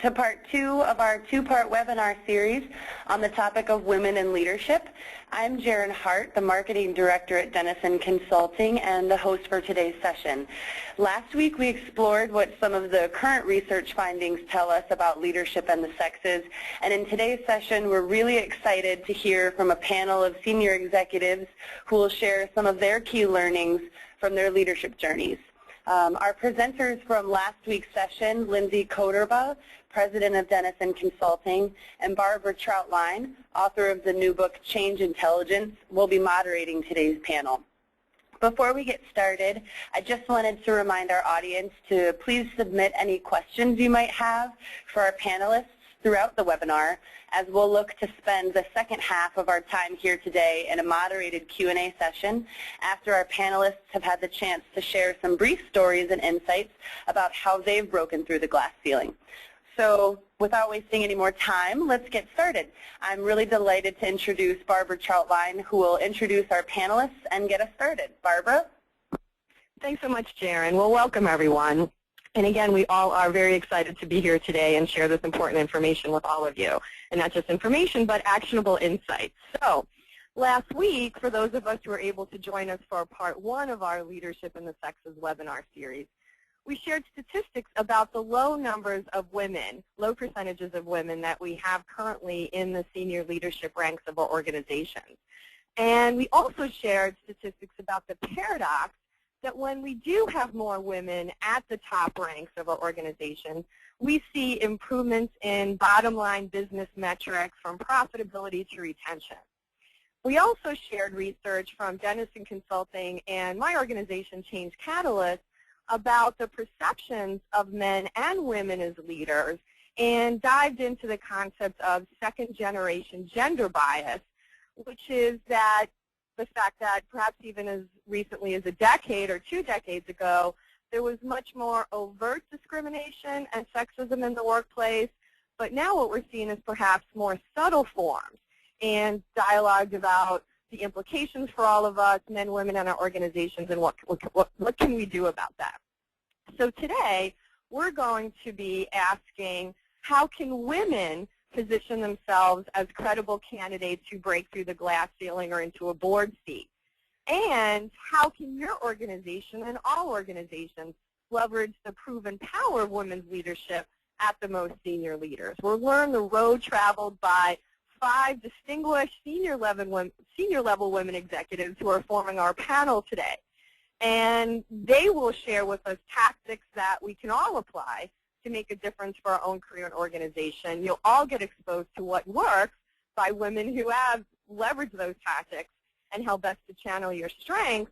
to part 2 of our 2-part webinar series on the topic of women in leadership. I'm Jaren Hart, the Marketing Director at Denison Consulting and the host for today's session. Last week we explored what some of the current research findings tell us about leadership and the sexes, and in today's session we're really excited to hear from a panel of senior executives who will share some of their key learnings from their leadership journeys. Our presenters from last week's session, Lindsey Kotrba, President of Denison Consulting, and Barbara Trautlein, author of the new book Change Intelligence, will be moderating today's panel. Before we get started, I just wanted to remind our audience to please submit any questions you might have for our panelists throughout the webinar, as we'll look to spend the second half of our time here today in a moderated Q&A session after our panelists have had the chance to share some brief stories and insights about how they've broken through the glass ceiling. So without wasting any more time, let's get started. I'm really delighted to introduce Barbara Trautlein, who will introduce our panelists and get us started. Barbara? Thanks so much, Jaren. Well, welcome, everyone. And again, we all are very excited to be here today and share this important information with all of you. And not just information, but actionable insights. So last week, for those of us who were able to join us for part 1 of our Leadership in the Sexes webinar series, we shared statistics about the low numbers of women, low percentages of women that we have currently in the senior leadership ranks of our organizations. And we also shared statistics about the paradox that when we do have more women at the top ranks of our organization, we see improvements in bottom line business metrics from profitability to retention. We also shared research from Denison Consulting and my organization, Change Catalyst, about the perceptions of men and women as leaders and dived into the concept of second-generation gender bias, which is that the fact that perhaps even as recently as a decade or 2 decades ago, there was much more overt discrimination and sexism in the workplace, but now what we're seeing is perhaps more subtle forms and dialogue about the implications for all of us, men, women, and our organizations, and what can we do about that. So today, we're going to be asking, how can women position themselves as credible candidates who break through the glass ceiling or into a board seat? And how can your organization and all organizations leverage the proven power of women's leadership at the most senior leaders? We'll learn the road traveled by 5 distinguished senior level women executives who are forming our panel today. And they will share with us tactics that we can all apply to make a difference for our own career and organization. You'll all get exposed to what works by women who have leveraged those tactics and how best to channel your strengths,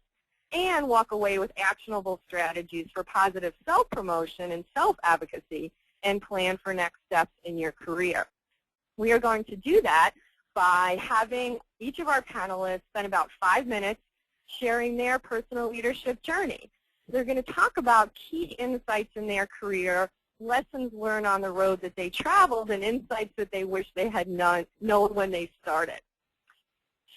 and walk away with actionable strategies for positive self-promotion and self-advocacy and plan for next steps in your career. We are going to do that by having each of our panelists spend about 5 minutes sharing their personal leadership journey. They're going to talk about key insights in their career, lessons learned on the road that they traveled, and insights that they wish they had known when they started.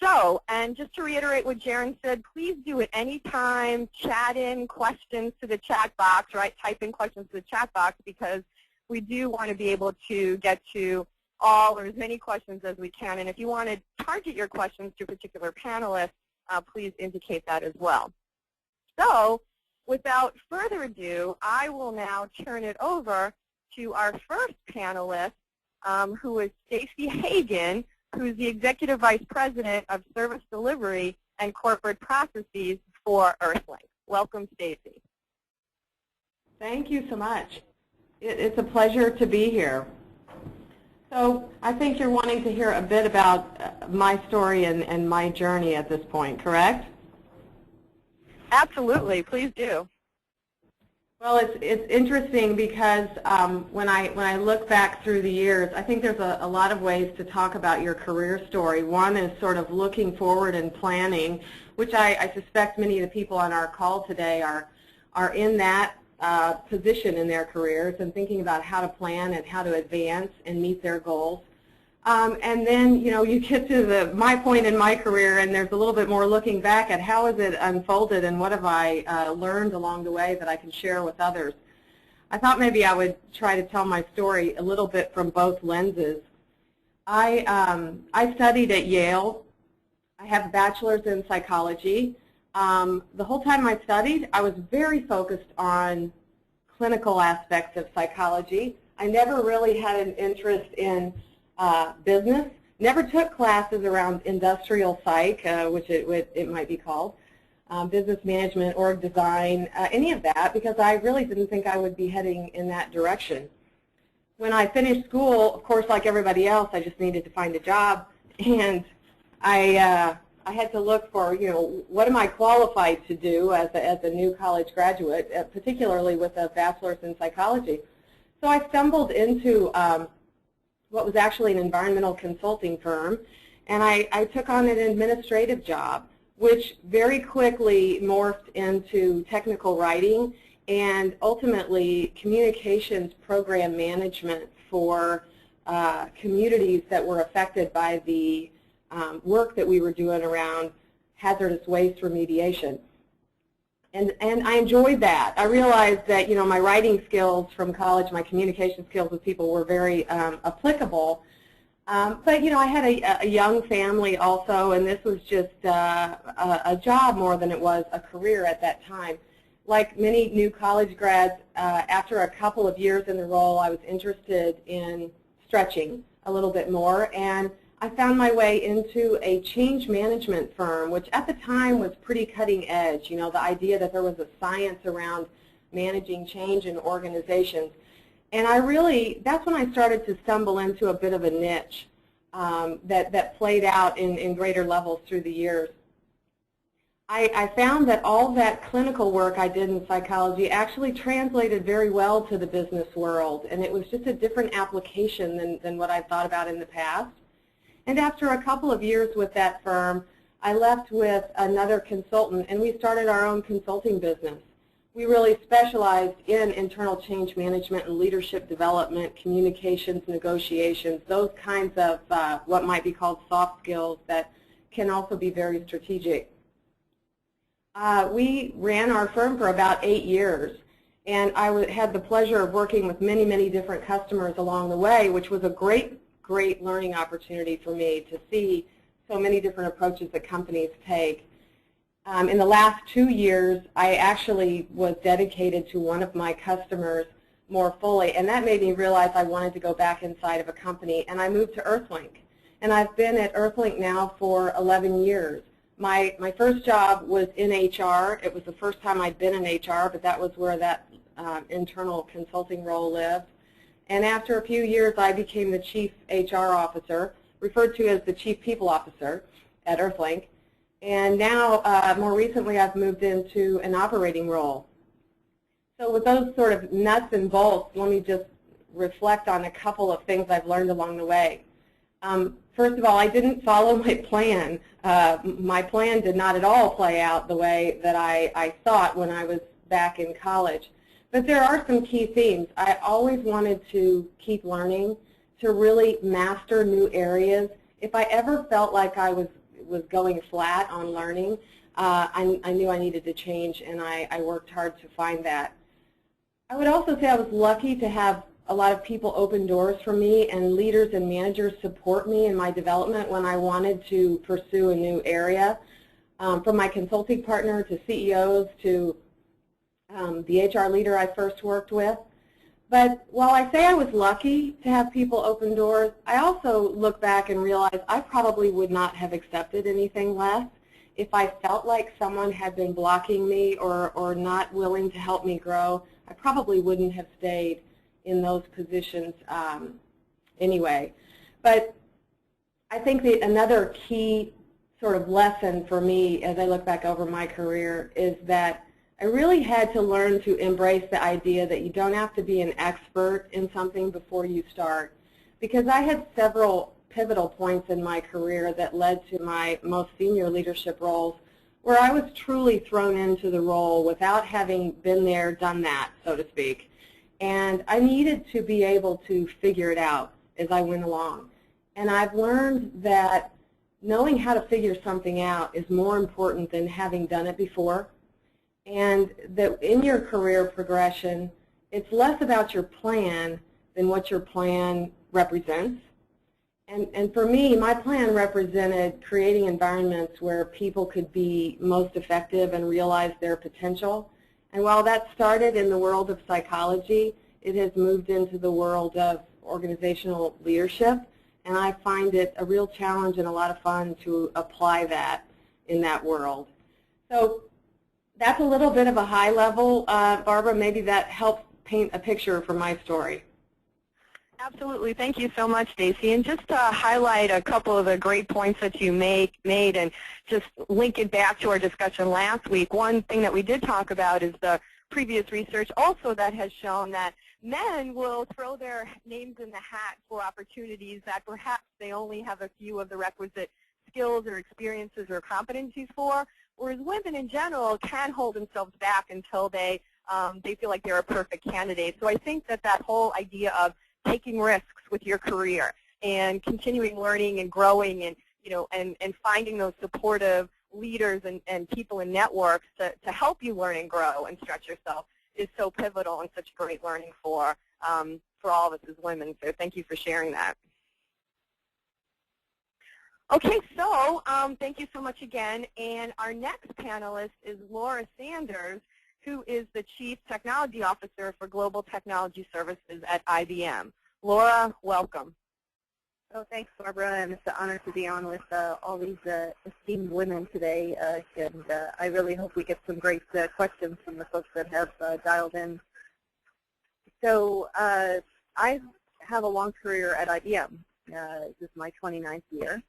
So, and just to reiterate what Jaren said, please do at any time chat in questions to the chat box, right? Type in questions to the chat box, because we do want to be able to get to all or as many questions as we can. And if you want to target your questions to a particular panelist, please indicate that as well. So, without further ado, I will now turn it over to our first panelist, who is Stacie Hagan, who's the Executive Vice President of Service Delivery and Corporate Processes for EarthLink. Welcome, Stacie. Thank you so much. It's a pleasure to be here. So I think you're wanting to hear a bit about my story and my journey at this point, correct? Absolutely. Please do. Well, it's interesting because when I look back through the years, I think there's a lot of ways to talk about your career story. One is sort of looking forward and planning, which I suspect many of the people on our call today are in that position in their careers and thinking about how to plan and how to advance and meet their goals. And then, you know, you get to my point in my career, and there's a little bit more looking back at how has it unfolded and what have I learned along the way that I can share with others. I thought maybe I would try to tell my story a little bit from both lenses. I studied at Yale. I have a bachelor's in psychology. The whole time I studied, I was very focused on clinical aspects of psychology. I never really had an interest in business. Never took classes around industrial psych, which it might be called, business management, org design, any of that, because I really didn't think I would be heading in that direction. When I finished school, of course, like everybody else, I just needed to find a job, and I had to look for, what am I qualified to do as a new college graduate, particularly with a bachelor's in psychology. So I stumbled into what was actually an environmental consulting firm, and I took on an administrative job, which very quickly morphed into technical writing and ultimately communications program management for communities that were affected by the work that we were doing around hazardous waste remediation. And I enjoyed that. I realized that, my writing skills from college, my communication skills with people were very applicable. But, I had a young family also, and this was just a job more than it was a career at that time. Like many new college grads, after a couple of years in the role, I was interested in stretching a little bit more, and I found my way into a change management firm, which at the time was pretty cutting edge, the idea that there was a science around managing change in organizations. And that's when I started to stumble into a bit of a niche that played out in greater levels through the years. I found that all that clinical work I did in psychology actually translated very well to the business world, and it was just a different application than what I thought about in the past. And after a couple of years with that firm, I left with another consultant, and we started our own consulting business. We really specialized in internal change management and leadership development, communications, negotiations, those kinds of what might be called soft skills that can also be very strategic. We ran our firm for about 8 years, and I had the pleasure of working with many, many different customers along the way, which was a great learning opportunity for me to see so many different approaches that companies take. In the last 2 years, I actually was dedicated to one of my customers more fully, and that made me realize I wanted to go back inside of a company, and I moved to EarthLink. And I've been at EarthLink now for 11 years. My first job was in HR. It was the first time I'd been in HR, but that was where that internal consulting role lived. And after a few years, I became the Chief HR Officer, referred to as the Chief People Officer at EarthLink. And now, more recently, I've moved into an operating role. So with those sort of nuts and bolts, let me just reflect on a couple of things I've learned along the way. First of all, I didn't follow my plan. My plan did not at all play out the way that I thought when I was back in college. But there are some key themes. I always wanted to keep learning, to really master new areas. If I ever felt like I was going flat on learning, I knew I needed to change, and I worked hard to find that. I would also say I was lucky to have a lot of people open doors for me, and leaders and managers support me in my development when I wanted to pursue a new area. From my consulting partner to CEOs to the HR leader I first worked with. But while I say I was lucky to have people open doors, I also look back and realize I probably would not have accepted anything less if I felt like someone had been blocking me or not willing to help me grow. I probably wouldn't have stayed in those positions anyway. But I think that another key sort of lesson for me as I look back over my career is that I really had to learn to embrace the idea that you don't have to be an expert in something before you start. Because I had several pivotal points in my career that led to my most senior leadership roles where I was truly thrown into the role without having been there, done that, so to speak. And I needed to be able to figure it out as I went along. And I've learned that knowing how to figure something out is more important than having done it before. And that in your career progression, it's less about your plan than what your plan represents. And for me, my plan represented creating environments where people could be most effective and realize their potential. And while that started in the world of psychology, it has moved into the world of organizational leadership. And I find it a real challenge and a lot of fun to apply that in that world. So that's a little bit of a high level, Barbara. Maybe that helps paint a picture for my story. Absolutely. Thank you so much, Stacie. And just to highlight a couple of the great points that you made and just link it back to our discussion last week, one thing that we did talk about is the previous research also that has shown that men will throw their names in the hat for opportunities that perhaps they only have a few of the requisite skills or experiences or competencies for, whereas women in general can hold themselves back until they feel like they're a perfect candidate. So I think that that whole idea of taking risks with your career and continuing learning and growing and, and finding those supportive leaders and people and networks to help you learn and grow and stretch yourself is so pivotal and such great learning for all of us as women. So thank you for sharing that. Okay, so thank you so much again. And our next panelist is Laura Sanders, who is the Chief Technology Officer for Global Technology Services at IBM. Laura, welcome. Oh, thanks, Barbara, and it's an honor to be on with all these esteemed women today, and I really hope we get some great questions from the folks that have dialed in. So I have a long career at IBM. This is my 29th year,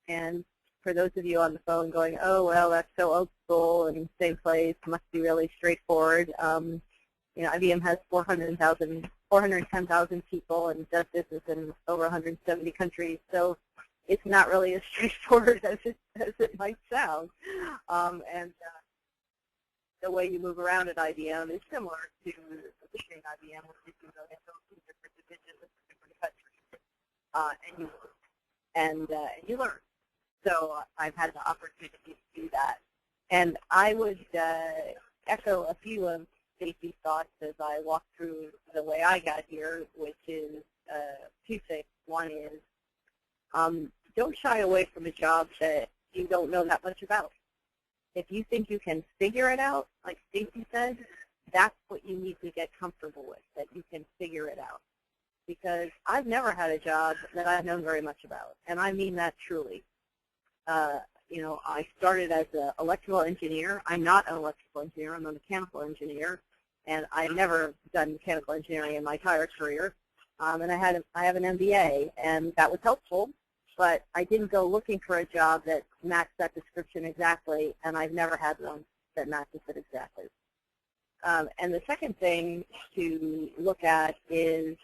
and for those of you on the phone going, oh, well, that's so old school and same place, must be really straightforward. IBM has 410,000 people and does business in over 170 countries, so it's not really as straightforward as it might sound. And the way you move around at IBM is similar to leading IBM, which is you go into different divisions, different countries, and you learn. So I've had the opportunity to do that. And I would echo a few of Stacie's thoughts as I walk through the way I got here, which is two things. One is don't shy away from a job that you don't know that much about. If you think you can figure it out, like Stacie said, that's what you need to get comfortable with, that you can figure it out. Because I've never had a job that I've known very much about, and I mean that truly. I started as an electrical engineer. I'm not an electrical engineer. I'm a mechanical engineer, and I've never done mechanical engineering in my entire career. And I have an MBA, and that was helpful, but I didn't go looking for a job that matched that description exactly, and I've never had one that matches it exactly. And the second thing to look at is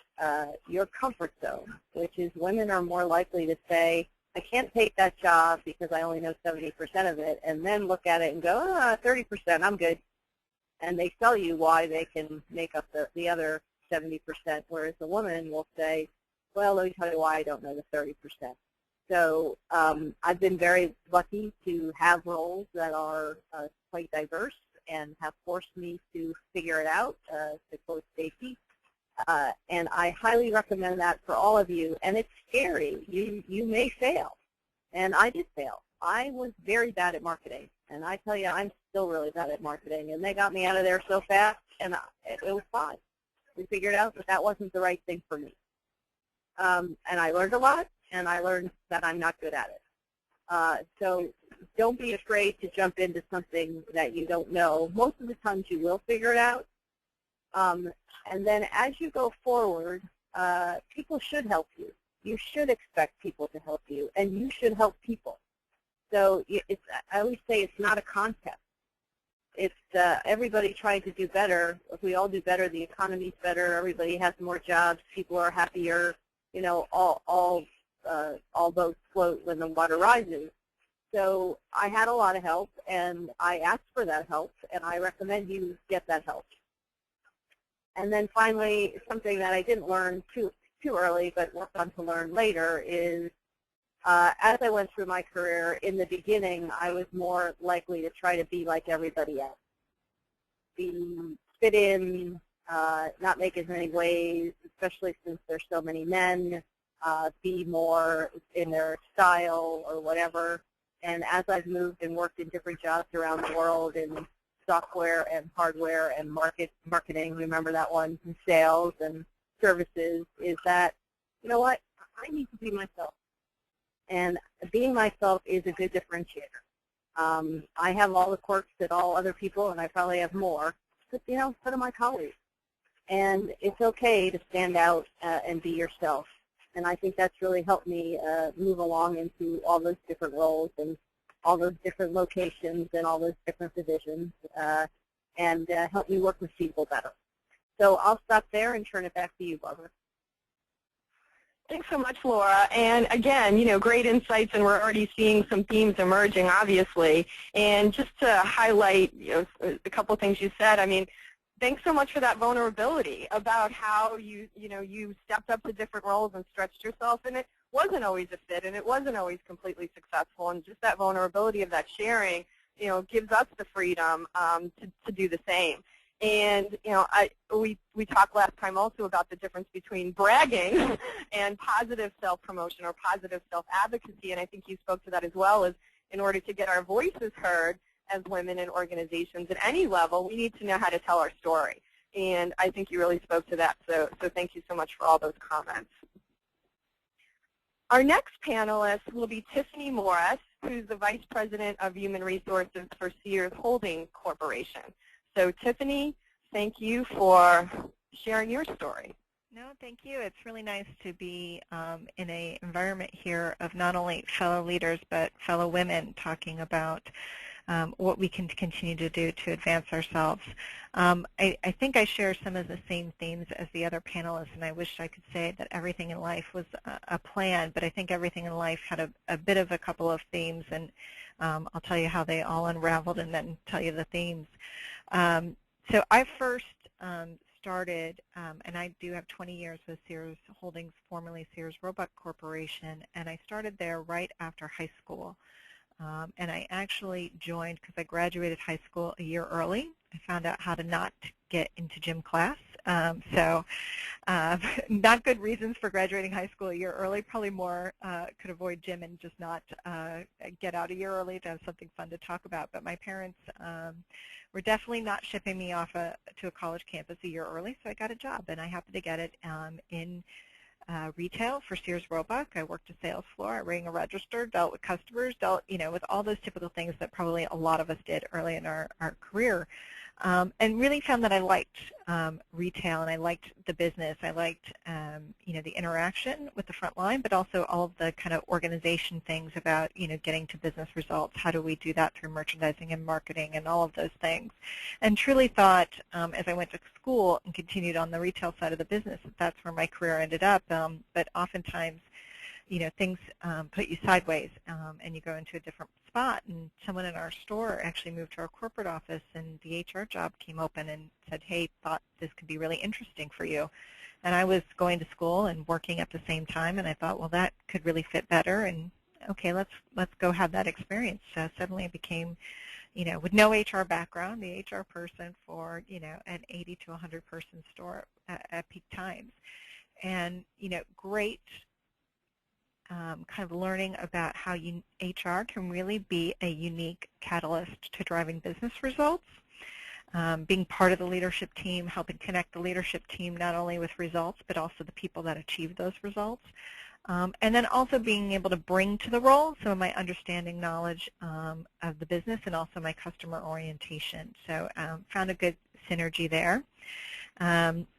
your comfort zone, which is women are more likely to say, I can't take that job because I only know 70% of it, and then look at it and go, 30%, I'm good. And they tell you why they can make up the other 70%, whereas the woman will say, well, let me tell you why I don't know the 30%. So I've been very lucky to have roles that are quite diverse and have forced me to figure it out, to quote Stacie. And I highly recommend that for all of you. And it's scary. You may fail. And I did fail. I was very bad at marketing. And I tell you, I'm still really bad at marketing. And they got me out of there so fast, and it was fine. We figured out that wasn't the right thing for me. And I learned a lot, and I learned that I'm not good at it. So don't be afraid to jump into something that you don't know. Most of the times you will figure it out. And then as you go forward, people should help you. You should expect people to help you, and you should help people. So I always say it's not a contest. It's everybody trying to do better. If we all do better, the economy's better, everybody has more jobs, people are happier, all boats float when the water rises. So I had a lot of help, and I asked for that help, and I recommend you get that help. And then finally, something that I didn't learn too early but worked on to learn later is as I went through my career, in the beginning, I was more likely to try to be like everybody else. Fit in, not make as many waves, especially since there's so many men, be more in their style or whatever. And as I've moved and worked in different jobs around the world in software and hardware and marketing, remember that one, and sales and services, is that, you know what, I need to be myself. And being myself is a good differentiator. I have all the quirks that all other people, and I probably have more, but, you know, so do my colleagues. And it's okay to stand out and be yourself. And I think that's really helped me move along into all those different roles and all those different locations and all those different positions, and help me work with people better. So I'll stop there and turn it back to you, Barbara. Thanks so much, Laura. And again, you know, great insights, and we're already seeing some themes emerging, obviously. And just to highlight, you know, a couple of things you said, I mean, thanks so much for that vulnerability about how you stepped up to different roles and stretched yourself, and it wasn't always a fit, and it wasn't always completely successful. And just that vulnerability of that sharing, you know, gives us the freedom to do the same. And you know, we talked last time also about the difference between bragging and positive self-promotion or positive self-advocacy, and I think you spoke to that as well. As in order to get our voices heard as women in organizations at any level, we need to know how to tell our story. And I think you really spoke to that, so thank you so much for all those comments. Our next panelist will be Tiffany Morris, who's the Vice President of Human Resources for Sears Holding Corporation. So Tiffany, thank you for sharing your story. No, thank you. It's really nice to be in an environment here of not only fellow leaders but fellow women talking about what we can continue to do to advance ourselves. I think I share some of the same themes as the other panelists, and I wish I could say that everything in life was a plan, but I think everything in life had a bit of a couple of themes, and I'll tell you how they all unraveled and then tell you the themes. So I first started, and I do have 20 years with Sears Holdings, formerly Sears Roebuck Corporation, and I started there right after high school. And I actually joined because I graduated high school a year early. I found out how to not get into gym class. So not good reasons for graduating high school a year early. Probably more could avoid gym and just not get out a year early to have something fun to talk about. But my parents were definitely not shipping me off to a college campus a year early, so I got a job. And I happened to get it in retail for Sears Roebuck. I worked a sales floor. I rang a register, dealt with customers, dealt, you know, with all those typical things that probably a lot of us did early in our career. And really found that I liked retail, and I liked the business. I liked, you know, the interaction with the front line, but also all of the kind of organization things about, you know, getting to business results. How do we do that through merchandising and marketing and all of those things? And truly thought, as I went to school and continued on the retail side of the business, that's where my career ended up. But oftentimes, you know, things put you sideways, and you go into a different spot. And someone in our store actually moved to our corporate office, and the HR job came open and said, hey, thought this could be really interesting for you. And I was going to school and working at the same time, and I thought, well, that could really fit better, and okay, let's go have that experience. So suddenly I became, you know, with no HR background, the HR person for, you know, an 80 to 100 person store at peak times. And, you know, great kind of learning about how HR can really be a unique catalyst to driving business results. Being part of the leadership team, helping connect the leadership team not only with results, but also the people that achieve those results. And then also being able to bring to the role some of my understanding, knowledge of the business, and also my customer orientation. So found a good synergy there.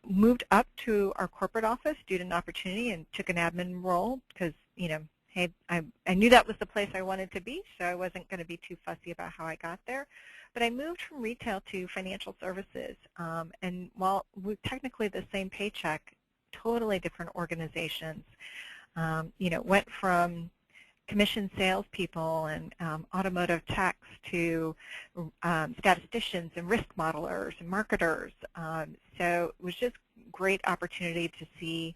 Moved up to our corporate office due to an opportunity and took an admin role because, you know, hey, I knew that was the place I wanted to be, so I wasn't going to be too fussy about how I got there. But I moved from retail to financial services, and while we're technically the same paycheck, totally different organizations. You know, went from commission salespeople and automotive techs to statisticians and risk modelers and marketers. So it was just great opportunity to see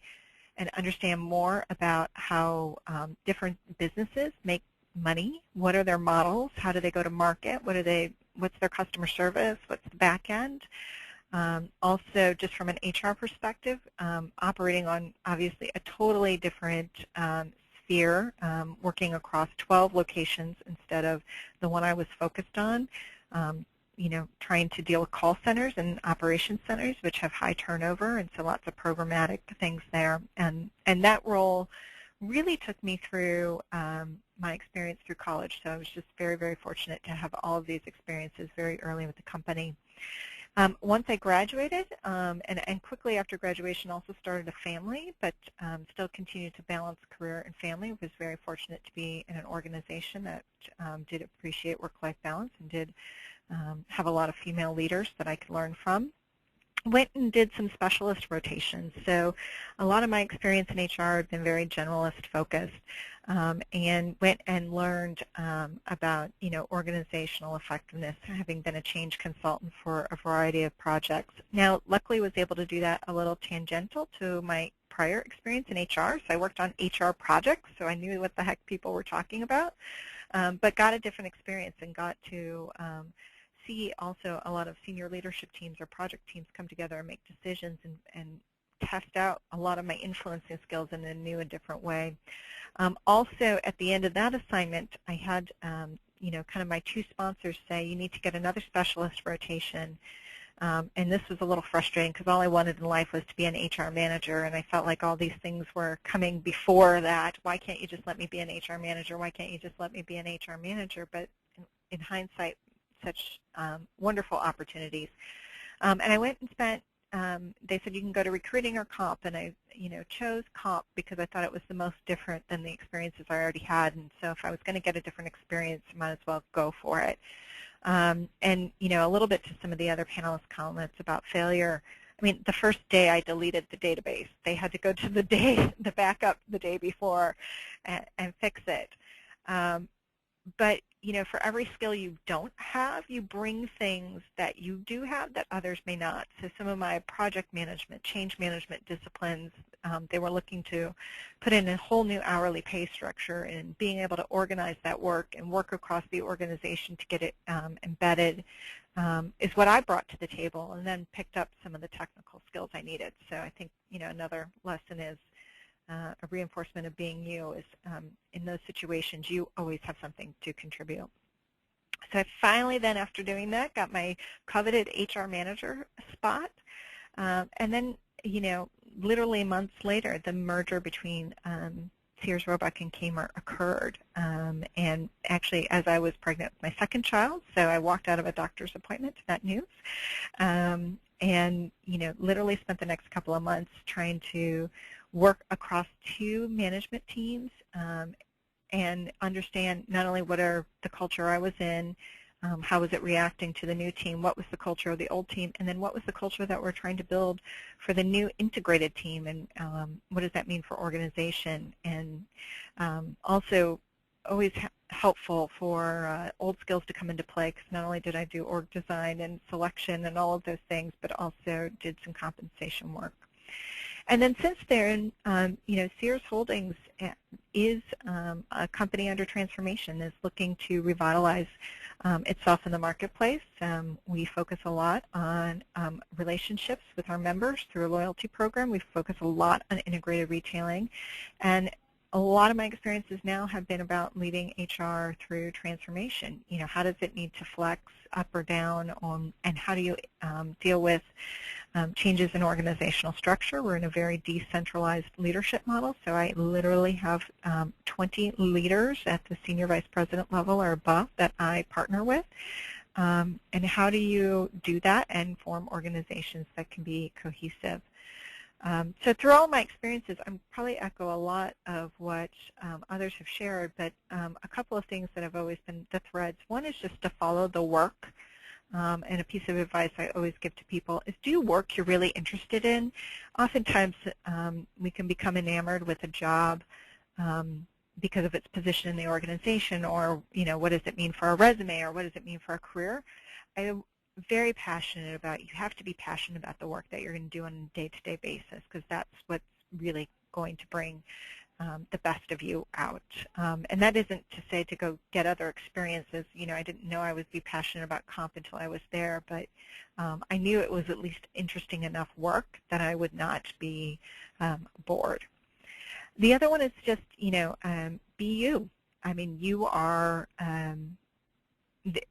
and understand more about how different businesses make money. What are their models? How do they go to market? What's their customer service? What's the back end? Also, just from an HR perspective, operating on obviously a totally different sphere, working across 12 locations instead of the one I was focused on. You know, trying to deal with call centers and operations centers, which have high turnover, and so lots of programmatic things there. And that role really took me through my experience through college. So I was just very, very fortunate to have all of these experiences very early with the company. Once I graduated, and quickly after graduation also started a family, but still continued to balance career and family. I was very fortunate to be in an organization that did appreciate work-life balance and did have a lot of female leaders that I could learn from. Went and did some specialist rotations. So a lot of my experience in HR had been very generalist focused, and went and learned about, you know, organizational effectiveness, having been a change consultant for a variety of projects. Now, luckily was able to do that a little tangential to my prior experience in HR. So I worked on HR projects, so I knew what the heck people were talking about, but got a different experience and got to see also a lot of senior leadership teams or project teams come together and make decisions and test out a lot of my influencing skills in a new and different way. Also, at the end of that assignment, I had, you know, kind of my two sponsors say, you need to get another specialist rotation. And this was a little frustrating because all I wanted in life was to be an HR manager, and I felt like all these things were coming before that. Why can't you just let me be an HR manager? Why can't you just let me be an HR manager? But in hindsight, such wonderful opportunities. And I went and spent, they said you can go to recruiting or comp, and I, you know, chose comp because I thought it was the most different than the experiences I already had, and so if I was going to get a different experience, I might as well go for it. And, you know, a little bit to some of the other panelists' comments about failure. I mean, the first day I deleted the database. They had to go to the backup the day before and fix it. But, you know, for every skill you don't have, you bring things that you do have that others may not. So some of my project management, change management disciplines, they were looking to put in a whole new hourly pay structure, and being able to organize that work and work across the organization to get it embedded is what I brought to the table, and then picked up some of the technical skills I needed. So I think, you know, another lesson is a reinforcement of being you is in those situations you always have something to contribute. So I finally then, after doing that, got my coveted HR manager spot, and then, you know, literally months later, the merger between Sears, Roebuck, and Kmart occurred, and actually as I was pregnant with my second child, so I walked out of a doctor's appointment to that news, and, you know, literally spent the next couple of months trying to work across two management teams and understand not only what are the culture I was in, how was it reacting to the new team, what was the culture of the old team, and then what was the culture that we're trying to build for the new integrated team, and what does that mean for organization, and also always helpful for old skills to come into play, because not only did I do org design and selection and all of those things, but also did some compensation work. And then since then, you know, Sears Holdings is a company under transformation, is looking to revitalize itself in the marketplace. We focus a lot on relationships with our members through a loyalty program. We focus a lot on integrated retailing. And a lot of my experiences now have been about leading HR through transformation. You know, how does it need to flex up or down on, and how do you deal with changes in organizational structure? We're in a very decentralized leadership model, so I literally have 20 leaders at the senior vice president level or above that I partner with. And how do you do that and form organizations that can be cohesive? So through all my experiences, I probably echo a lot of what others have shared, but a couple of things that have always been the threads. One is just to follow the work, and a piece of advice I always give to people is do work you're really interested in. Oftentimes we can become enamored with a job because of its position in the organization, or, you know, what does it mean for our resume, or what does it mean for our career. I'm very passionate about, you have to be passionate about the work that you're going to do on a day-to-day basis, because that's what's really going to bring the best of you out. And that isn't to say to go get other experiences. You know, I didn't know I would be passionate about comp until I was there, but I knew it was at least interesting enough work that I would not be bored. The other one is just, you know, be you. I mean, you are,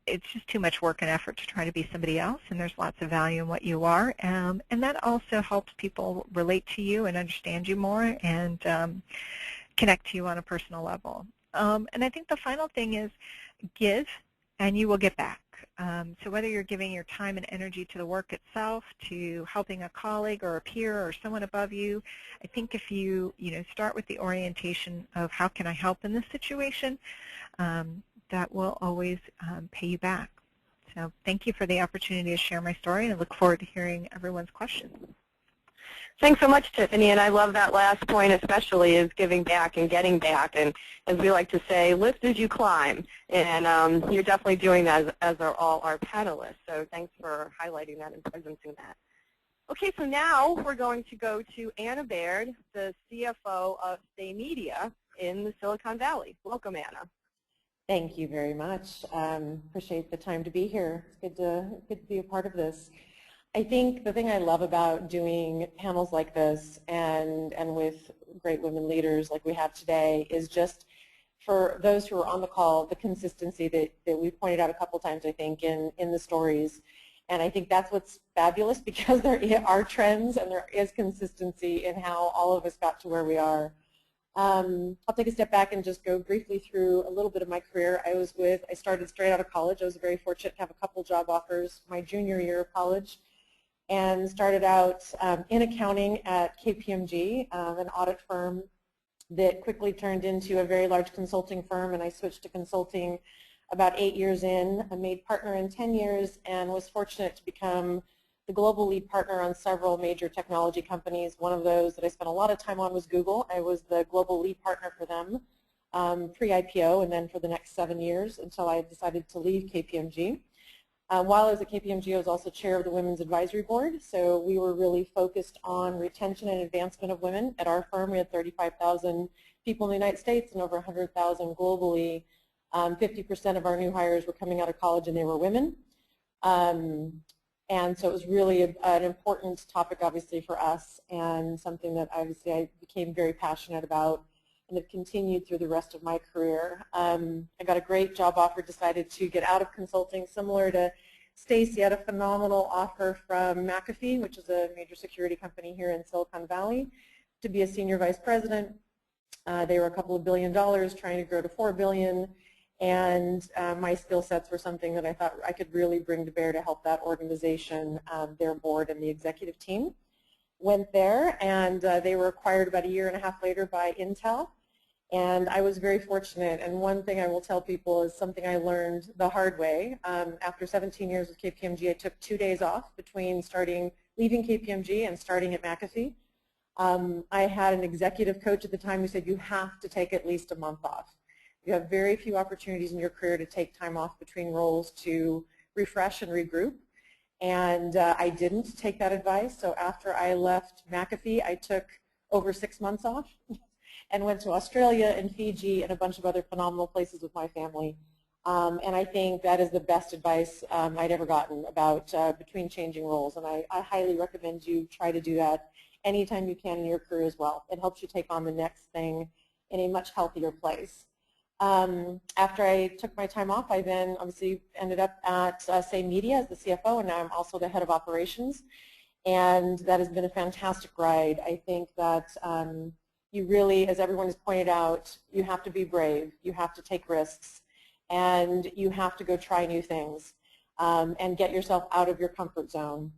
it's just too much work and effort to try to be somebody else, and there's lots of value in what you are. And that also helps people relate to you and understand you more and connect to you on a personal level. And I think the final thing is give, and you will get back. So whether you're giving your time and energy to the work itself, to helping a colleague or a peer or someone above you, I think if you start with the orientation of how can I help in this situation, that will always pay you back. So thank you for the opportunity to share my story, and I look forward to hearing everyone's questions. Thanks so much, Tiffany, and I love that last point especially, is giving back and getting back. And as we like to say, lift as you climb. And you're definitely doing that, as are all our panelists. So thanks for highlighting that and presenting that. Okay, so now we're going to go to Anna Baird, the CFO of Stacie Media in the Silicon Valley. Welcome, Anna. Thank you very much. Appreciate the time to be here. It's good to be a part of this. I think the thing I love about doing panels like this and with great women leaders like we have today is just for those who are on the call, the consistency that we pointed out a couple times, I think, in the stories. And I think that's what's fabulous, because there are trends and there is consistency in how all of us got to where we are. I'll take a step back and just go briefly through a little bit of my career. I started straight out of college. I was very fortunate to have a couple job offers my junior year of college, and started out in accounting at KPMG, an audit firm that quickly turned into a very large consulting firm, and I switched to consulting about 8 years in. I made partner in 10 years and was fortunate to become the global lead partner on several major technology companies. One of those that I spent a lot of time on was Google. I was the global lead partner for them pre-IPO, and then for the next 7 years until I decided to leave KPMG. While I was at KPMG, I was also chair of the Women's Advisory Board, so we were really focused on retention and advancement of women. At our firm, we had 35,000 people in the United States and over 100,000 globally. 50% of our new hires were coming out of college, and they were women. And so it was really an important topic, obviously, for us, and something that obviously I became very passionate about and have continued through the rest of my career. I got a great job offer, decided to get out of consulting, similar to Stacie. Had a phenomenal offer from McAfee, which is a major security company here in Silicon Valley, to be a senior vice president. They were a couple of $1 billion, trying to grow to $4 billion. And my skill sets were something that I thought I could really bring to bear to help that organization, their board and the executive team. Went there, and they were acquired about 1.5 years later by Intel. And I was very fortunate, and one thing I will tell people is something I learned the hard way. After 17 years with KPMG, I took 2 days off between leaving KPMG and starting at McAfee. I had an executive coach at the time who said, you have to take at least a month off. You have very few opportunities in your career to take time off between roles to refresh and regroup. And I didn't take that advice, so after I left McAfee, I took over 6 months off and went to Australia and Fiji and a bunch of other phenomenal places with my family. And I think that is the best advice I'd ever gotten about between changing roles, and I highly recommend you try to do that anytime you can in your career as well. It helps you take on the next thing in a much healthier place. After I took my time off, I then obviously ended up at Stacie Media as the CFO, and now I'm also the head of operations. And that has been a fantastic ride. I think that you really, as everyone has pointed out, you have to be brave, you have to take risks, and you have to go try new things and get yourself out of your comfort zone.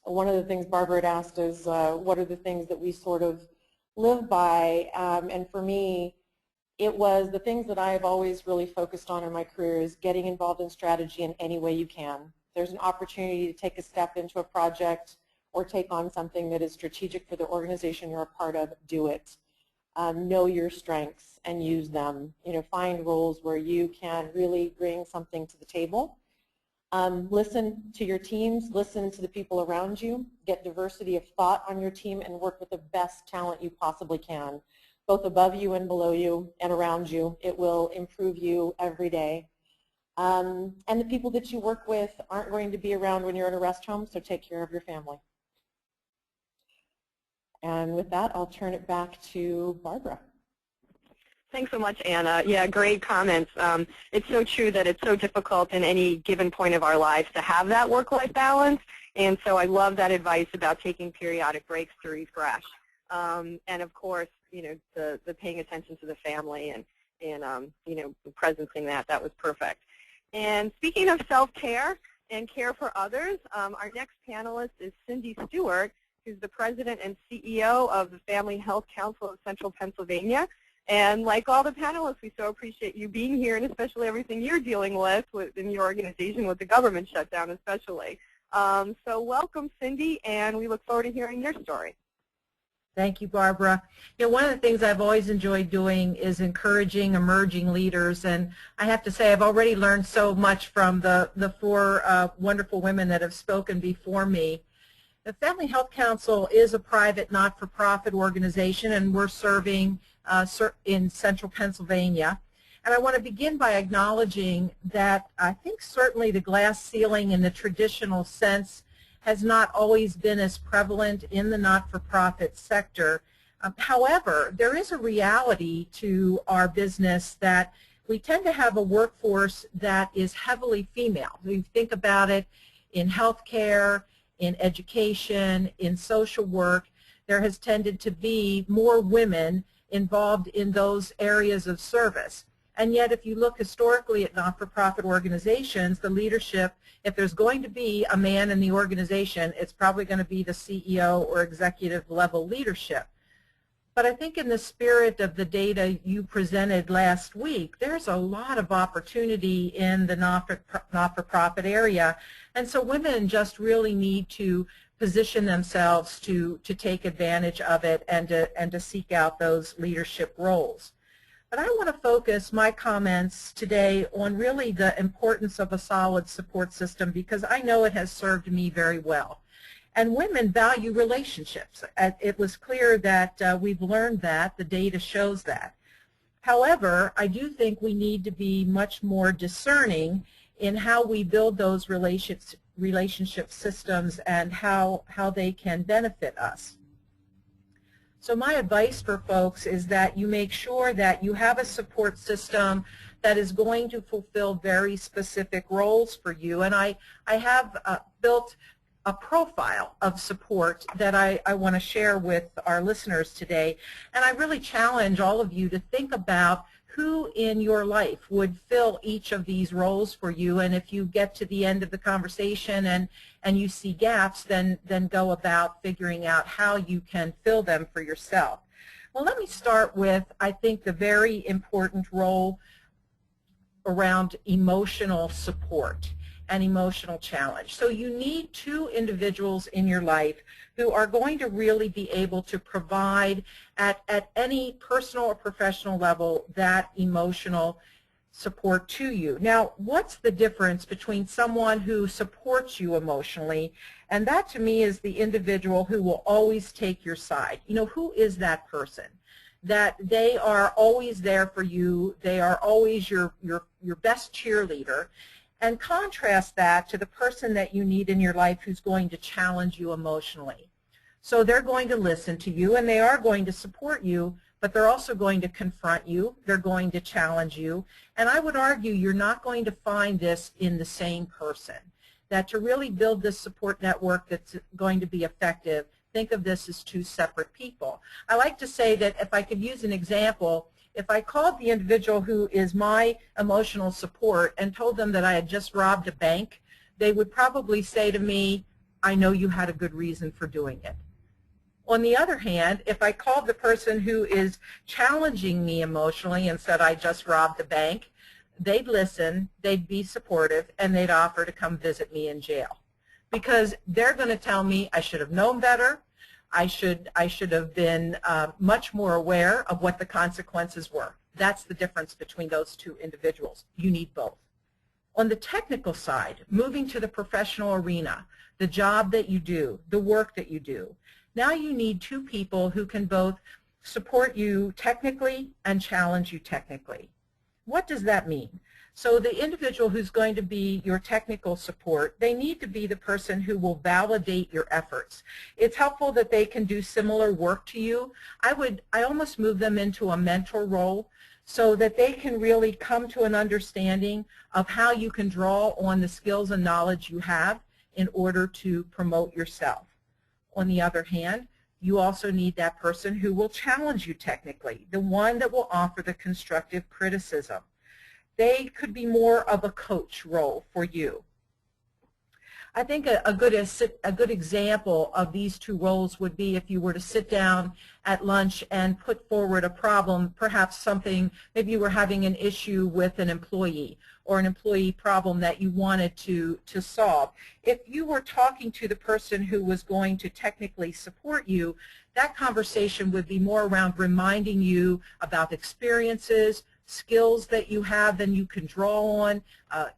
One of the things Barbara had asked is, what are the things that we sort of live by? And for me, it was the things that I've always really focused on in my career is getting involved in strategy in any way you can. If there's an opportunity to take a step into a project or take on something that is strategic for the organization you're a part of, do it. Know your strengths and use them. Find roles where you can really bring something to the table. Listen to your teams, listen to the people around you, get diversity of thought on your team, and work with the best talent you possibly can. both above you and below you and around you. It will improve you every day. And the people that you work with aren't going to be around when you're in a rest home, so take care of your family. And with that, I'll turn it back to Barbara. Thanks so much, Anna. Yeah, great comments. It's so true that it's so difficult in any given point of our lives to have that work-life balance, and so I love that advice about taking periodic breaks to refresh. And of course, the paying attention to the family and presencing that was perfect. And speaking of self-care and care for others, our next panelist is Cindy Stewart, who's the president and CEO of the Family Health Council of Central Pennsylvania. And like all the panelists, we so appreciate you being here, and especially everything you're dealing with in your organization with the government shutdown especially. So welcome, Cindy, and we look forward to hearing your story. Thank you, Barbara. One of the things I've always enjoyed doing is encouraging emerging leaders, and I have to say I've already learned so much from the four wonderful women that have spoken before me. The Family Health Council is a private, not-for-profit organization, and we're serving in central Pennsylvania. And I want to begin by acknowledging that I think certainly the glass ceiling in the traditional sense has not always been as prevalent in the not-for-profit sector. However, there is a reality to our business that we tend to have a workforce that is heavily female. We think about it in healthcare, in education, in social work. There has tended to be more women involved in those areas of service. And yet, if you look historically at not-for-profit organizations, the leadership, if there's going to be a man in the organization, it's probably going to be the CEO or executive level leadership. But I think in the spirit of the data you presented last week, there's a lot of opportunity in the not-for-profit area. And so women just really need to position themselves to take advantage of it and to seek out those leadership roles. But I want to focus my comments today on really the importance of a solid support system, because I know it has served me very well. And women value relationships. It was clear that we've learned that. The data shows that. However, I do think we need to be much more discerning in how we build those relationship systems and how they can benefit us. So my advice for folks is that you make sure that you have a support system that is going to fulfill very specific roles for you. And I have built a profile of support that I want to share with our listeners today. And I really challenge all of you to think about who in your life would fill each of these roles for you. And if you get to the end of the conversation and you see gaps, then go about figuring out how you can fill them for yourself. Well, let me start with, I think, the very important role around emotional support and emotional challenge. So you need two individuals in your life who are going to really be able to provide at any personal or professional level that emotional support to you. Now, what's the difference between someone who supports you emotionally, and that to me is the individual who will always take your side? Who is that person? That they are always there for you, they are always your best cheerleader. And contrast that to the person that you need in your life who's going to challenge you emotionally. So they're going to listen to you and they are going to support you, but they're also going to confront you, they're going to challenge you. And I would argue you're not going to find this in the same person. That to really build this support network that's going to be effective, think of this as two separate people. I like to say that if I could use an example, if I called the individual who is my emotional support and told them that I had just robbed a bank, they would probably say to me, I know you had a good reason for doing it. On the other hand, if I called the person who is challenging me emotionally and said I just robbed a bank, they'd listen, they'd be supportive, and they'd offer to come visit me in jail. Because they're going to tell me I should have known better, I should have been much more aware of what the consequences were. That's the difference between those two individuals. You need both. On the technical side, moving to the professional arena, the job that you do, the work that you do, now you need two people who can both support you technically and challenge you technically. What does that mean? So the individual who's going to be your technical support, they need to be the person who will validate your efforts. It's helpful that they can do similar work to you. I almost move them into a mentor role so that they can really come to an understanding of how you can draw on the skills and knowledge you have in order to promote yourself. On the other hand, you also need that person who will challenge you technically, the one that will offer the constructive criticism. They could be more of a coach role for you. I think a good example of these two roles would be if you were to sit down at lunch and put forward a problem, perhaps something, maybe you were having an issue with an employee or an employee problem that you wanted to solve. If you were talking to the person who was going to technically support you, that conversation would be more around reminding you about experiences, skills that you have and you can draw on,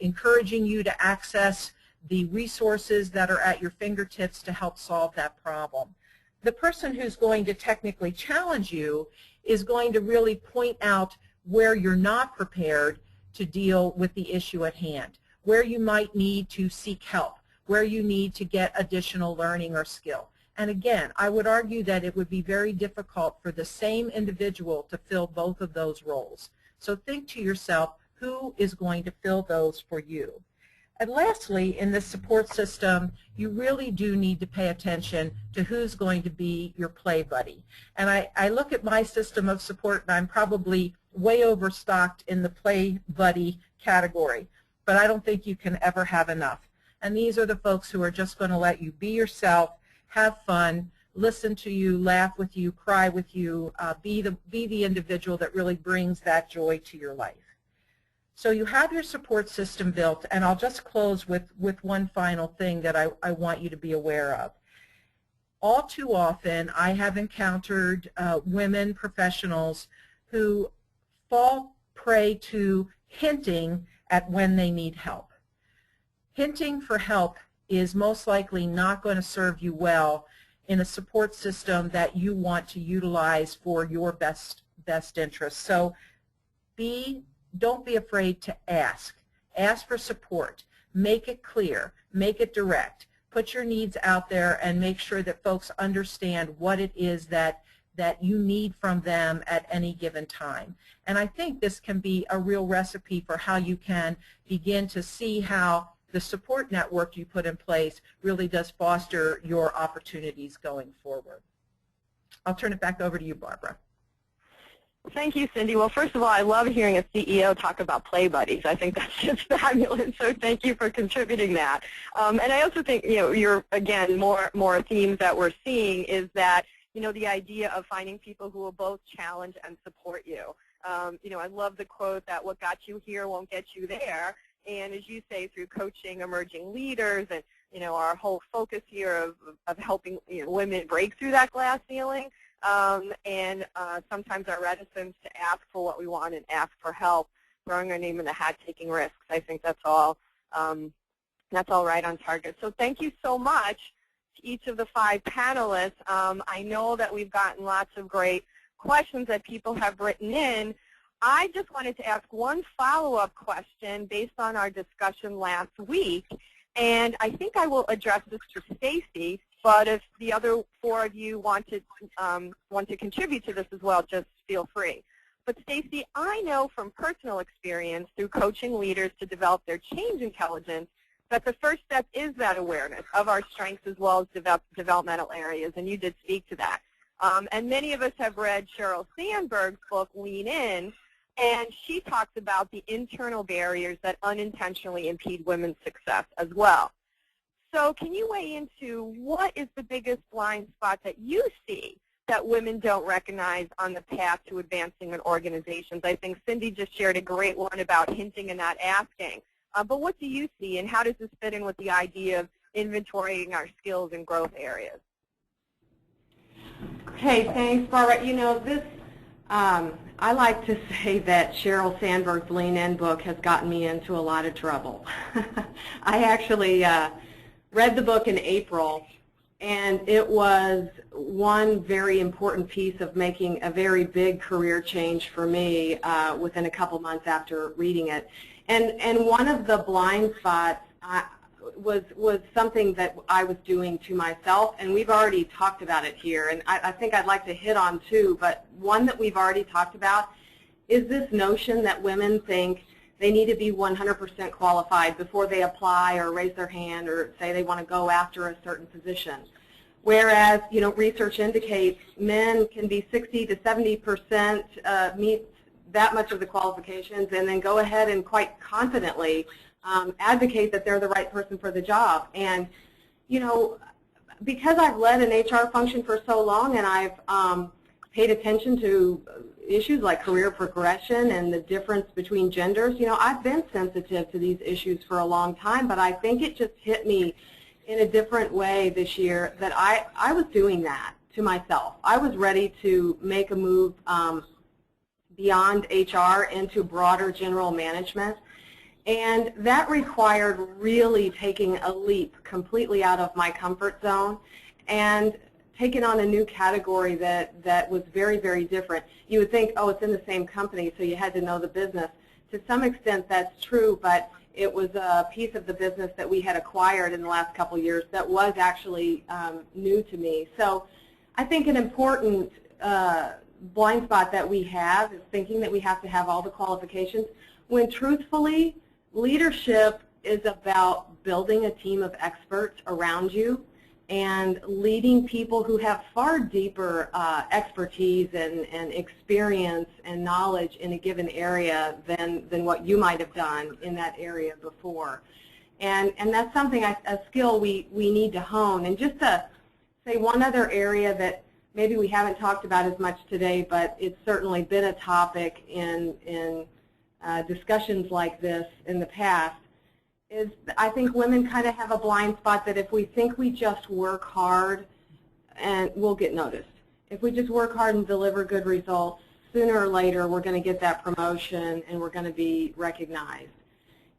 encouraging you to access the resources that are at your fingertips to help solve that problem. The person who's going to technically challenge you is going to really point out where you're not prepared to deal with the issue at hand, where you might need to seek help, where you need to get additional learning or skill. And again, I would argue that it would be very difficult for the same individual to fill both of those roles. So think to yourself, who is going to fill those for you? And lastly, in this support system, you really do need to pay attention to who's going to be your play buddy. And I look at my system of support, and I'm probably way overstocked in the play buddy category, but I don't think you can ever have enough. And these are the folks who are just going to let you be yourself, have fun, listen to you, laugh with you, cry with you, be the individual that really brings that joy to your life. So you have your support system built, and I'll just close with one final thing that I want you to be aware of. All too often, I have encountered women professionals who fall prey to hinting at when they need help. Hinting for help is most likely not going to serve you well in a support system that you want to utilize for your best interests. So don't be afraid to ask. Ask for support. Make it clear. Make it direct. Put your needs out there and make sure that folks understand what it is that you need from them at any given time. And I think this can be a real recipe for how you can begin to see how the support network you put in place really does foster your opportunities going forward. I'll turn it back over to you, Barbara. Thank you, Cindy. Well, first of all, I love hearing a CEO talk about play buddies. I think that's just fabulous, so thank you for contributing that. And I also think, again, more themes that we're seeing is that, the idea of finding people who will both challenge and support you. I love the quote that what got you here won't get you there. And as you say, through coaching emerging leaders and, our whole focus here of helping women break through that glass ceiling, and sometimes our reticence to ask for what we want and ask for help, throwing our name in the hat, taking risks. I think that's all right on target. So thank you so much to each of the 5 panelists. I know that we've gotten lots of great questions that people have written in. I just wanted to ask one follow-up question based on our discussion last week, and I think I will address this to Stacie, but if the other 4 of you want to contribute to this as well, just feel free. But Stacie, I know from personal experience through coaching leaders to develop their change intelligence that the first step is that awareness of our strengths as well as developmental areas, and you did speak to that. And many of us have read Sheryl Sandberg's book, Lean In, and she talks about the internal barriers that unintentionally impede women's success as well. So can you weigh into what is the biggest blind spot that you see that women don't recognize on the path to advancing in organizations? I think Cindy just shared a great one about hinting and not asking. But what do you see, and how does this fit in with the idea of inventorying our skills and growth areas? Okay, thanks, Barbara. I like to say that Sheryl Sandberg's Lean In book has gotten me into a lot of trouble. I actually read the book in April, And it was one very important piece of making a very big career change for me within a couple months after reading it. And one of the blind spots was something that I was doing to myself, and we've already talked about it here, and I think I'd like to hit on two, but one that we've already talked about is this notion that women think they need to be 100% qualified before they apply or raise their hand or say they want to go after a certain position. Whereas, you know, research indicates men can be 60 to 70% meet that much of the qualifications and then go ahead and quite confidently advocate that they're the right person for the job. And, you know, because I've led an HR function for so long and I've paid attention to issues like career progression and the difference between genders, you know, I've been sensitive to these issues for a long time, but I think it just hit me in a different way this year that I was doing that to myself. I was ready to make a move beyond HR into broader general management. And that required really taking a leap completely out of my comfort zone and taking on a new category that was very, very different. You would think, oh, it's in the same company, so you had to know the business. To some extent, that's true, but it was a piece of the business that we had acquired in the last couple of years that was actually new to me. So I think an important blind spot that we have is thinking that we have to have all the qualifications, when truthfully, leadership is about building a team of experts around you and leading people who have far deeper expertise and experience and knowledge in a given area than what you might have done in that area before. And that's something, a skill we need to hone. And just to say one other area that maybe we haven't talked about as much today, but it's certainly been a topic in discussions like this in the past, is I think women kind of have a blind spot that if we think we just work hard and we'll get noticed. If we just work hard and deliver good results, sooner or later we're going to get that promotion and we're going to be recognized.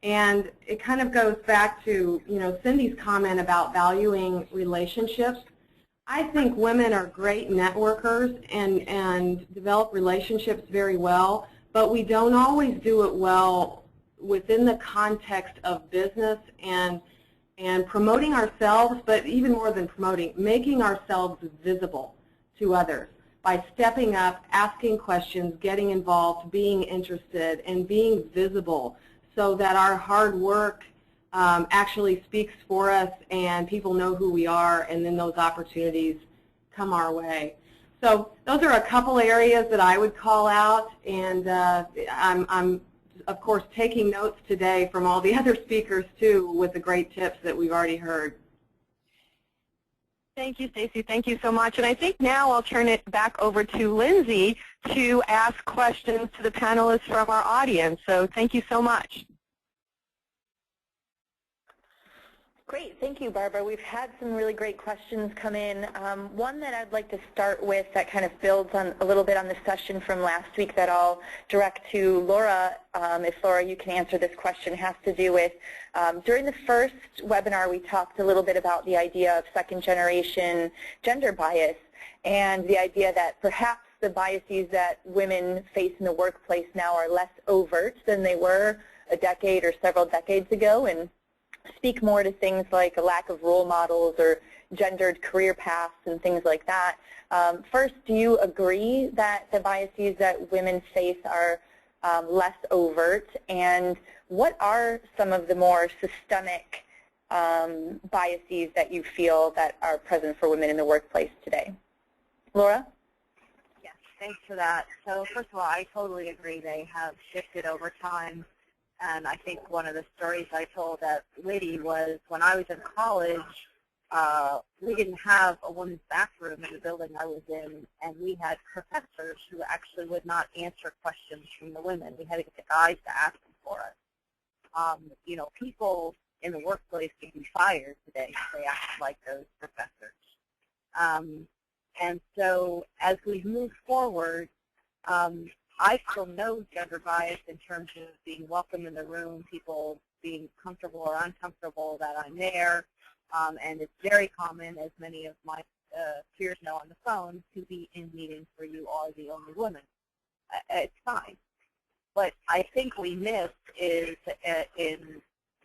And it kind of goes back to, you know, Cindy's comment about valuing relationships. I think women are great networkers and develop relationships very well, but we don't always do it well within the context of business and promoting ourselves, but even more than promoting, making ourselves visible to others by stepping up, asking questions, getting involved, being interested, and being visible so that our hard work actually speaks for us and people know who we are, and then those opportunities come our way. So those are a couple areas that I would call out, and I'm of course taking notes today from all the other speakers too with the great tips that we've already heard. Thank you, Stacie. Thank you so much. And I think now I'll turn it back over to Lindsey to ask questions to the panelists from our audience. So thank you so much. Great, thank you, Barbara. We've had some really great questions come in. One that I'd like to start with that kind of builds on a little bit on the session from last week that I'll direct to Laura. If Laura, you can answer this question, has to do with during the first webinar we talked a little bit about the idea of second-generation gender bias and the idea that perhaps the biases that women face in the workplace now are less overt than they were a decade or several decades ago, and speak more to things like a lack of role models or gendered career paths and things like that. First, do you agree that the biases that women face are less overt, and what are some of the more systemic biases that you feel that are present for women in the workplace today? Laura? Yes, thanks for that. So first of all, I totally agree they have shifted over time. And I think one of the stories I told at Liddy was when I was in college, we didn't have a women's bathroom in the building I was in, and we had professors who actually would not answer questions from the women. We had to get the guys to ask them for us. You know, people in the workplace can be fired today if they act like those professors. And so as we move forward, I still know gender bias in terms of being welcome in the room, people being comfortable or uncomfortable that I'm there. And it's very common, as many of my peers know on the phone, to be in meetings where you are the only woman. It's fine. What I think we miss is, in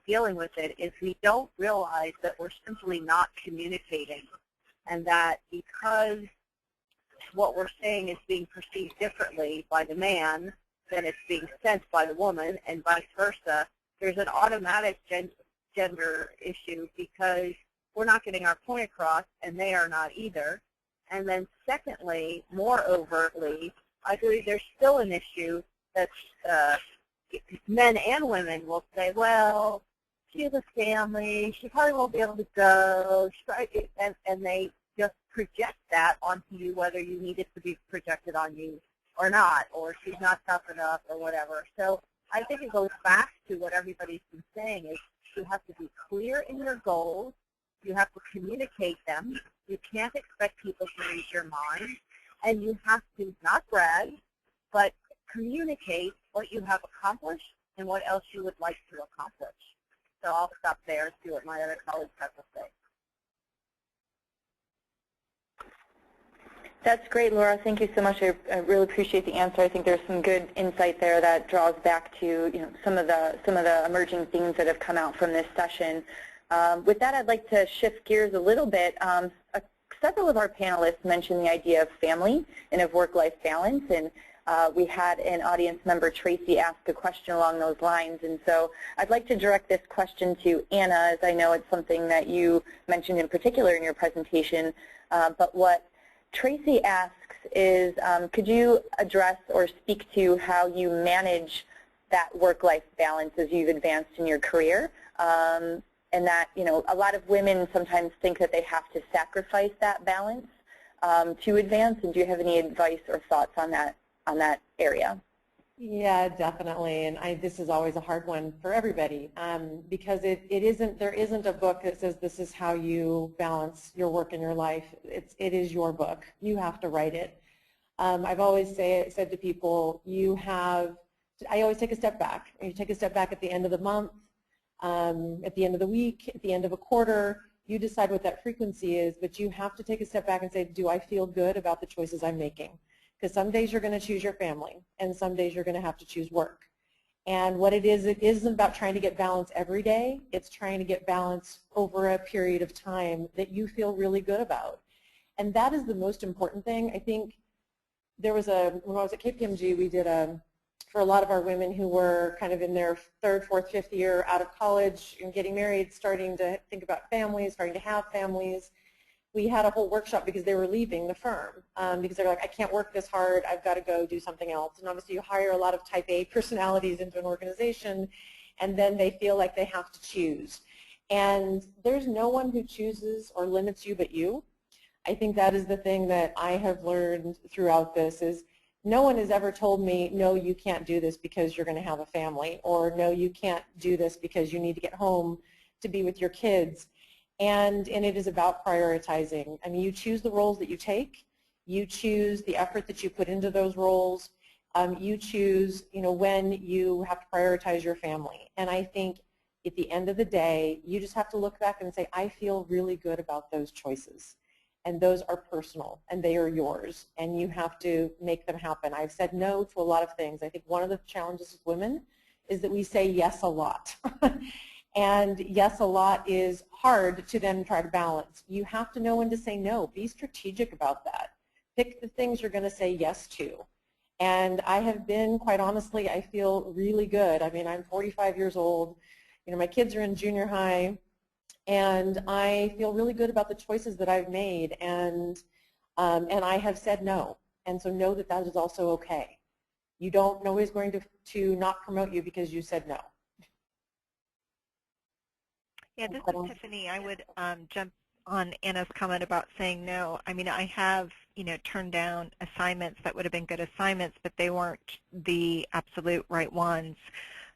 dealing with it, is we don't realize that we're simply not communicating, and that because what we're saying is being perceived differently by the man than it's being sensed by the woman, and vice versa, there's an automatic gender issue because we're not getting our point across, and they are not either. And then secondly, more overtly, I believe there's still an issue that men and women will say, well, she has a family, she probably won't be able to go, and they just project that onto you, whether you need it to be projected on you or not, or she's not tough enough or whatever. So I think it goes back to what everybody's been saying, is you have to be clear in your goals, you have to communicate them, you can't expect people to read your mind, and you have to not brag, but communicate what you have accomplished and what else you would like to accomplish. So I'll stop there and see what my other colleagues have to say. That's great, Laura. Thank you so much. I really appreciate the answer. I think there's some good insight there that draws back to some of the emerging themes that have come out from this session. With that, I'd like to shift gears a little bit. Several of our panelists mentioned the idea of family and of work-life balance, and we had an audience member, Tracy, ask a question along those lines. And so I'd like to direct this question to Anna, as I know it's something that you mentioned in particular in your presentation. But what Tracy asks is, could you address or speak to how you manage that work-life balance as you've advanced in your career? And that, a lot of women sometimes think that they have to sacrifice that balance to advance. And do you have any advice or thoughts on that area? Yeah, definitely. And this is always a hard one for everybody because there isn't a book that says this is how you balance your work and your life. It is your book. You have to write it. I've always said to people, I always take a step back. You take a step back at the end of the month, at the end of the week, at the end of a quarter. You decide what that frequency is, but you have to take a step back and say, do I feel good about the choices I'm making? Because some days you're going to choose your family, and some days you're going to have to choose work. And what it isn't about trying to get balance every day. It's trying to get balance over a period of time that you feel really good about. And that is the most important thing. I think when I was at KPMG, we did for a lot of our women who were kind of in their third, fourth, fifth year out of college and getting married, starting to think about families, starting to have families, we had a whole workshop because they were leaving the firm because they're like, I can't work this hard, I've got to go do something else. And obviously you hire a lot of type A personalities into an organization, and then they feel like they have to choose. And there's no one who chooses or limits you but you. I think that is the thing that I have learned throughout this is no one has ever told me, no, you can't do this because you're going to have a family, or no, you can't do this because you need to get home to be with your kids. And it is about prioritizing. I mean, you choose the roles that you take. You choose the effort that you put into those roles. You choose, when you have to prioritize your family. And I think at the end of the day, you just have to look back and say, I feel really good about those choices. And those are personal, and they are yours, and you have to make them happen. I've said no to a lot of things. I think one of the challenges with women is that we say yes a lot. And yes a lot is hard to then try to balance. You have to know when to say no. Be strategic about that. Pick the things you're going to say yes to. And I have been, quite honestly, I feel really good. I mean, I'm 45 years old. My kids are in junior high. And I feel really good about the choices that I've made, and I have said no. And so know that that is also okay. Nobody's going to not promote you because you said no. Yeah, this is Tiffany. I would jump on Anna's comment about saying no. I mean, I have, turned down assignments that would have been good assignments, but they weren't the absolute right ones.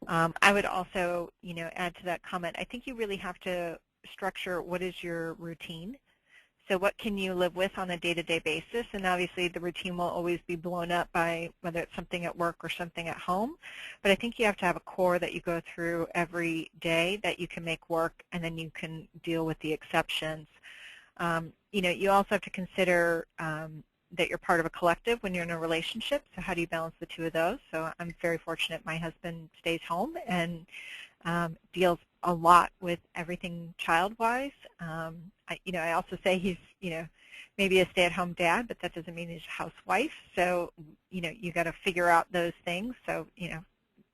I would also, add to that comment, I think you really have to structure what is your routine. So what can you live with on a day-to-day basis? And obviously the routine will always be blown up by whether it's something at work or something at home. But I think you have to have a core that you go through every day that you can make work, and then you can deal with the exceptions. You also have to consider that you're part of a collective when you're in a relationship. So how do you balance the two of those? So I'm very fortunate my husband stays home and deals a lot with everything child-wise. I also say he's, maybe a stay-at-home dad, but that doesn't mean he's a housewife. So, you got to figure out those things. So,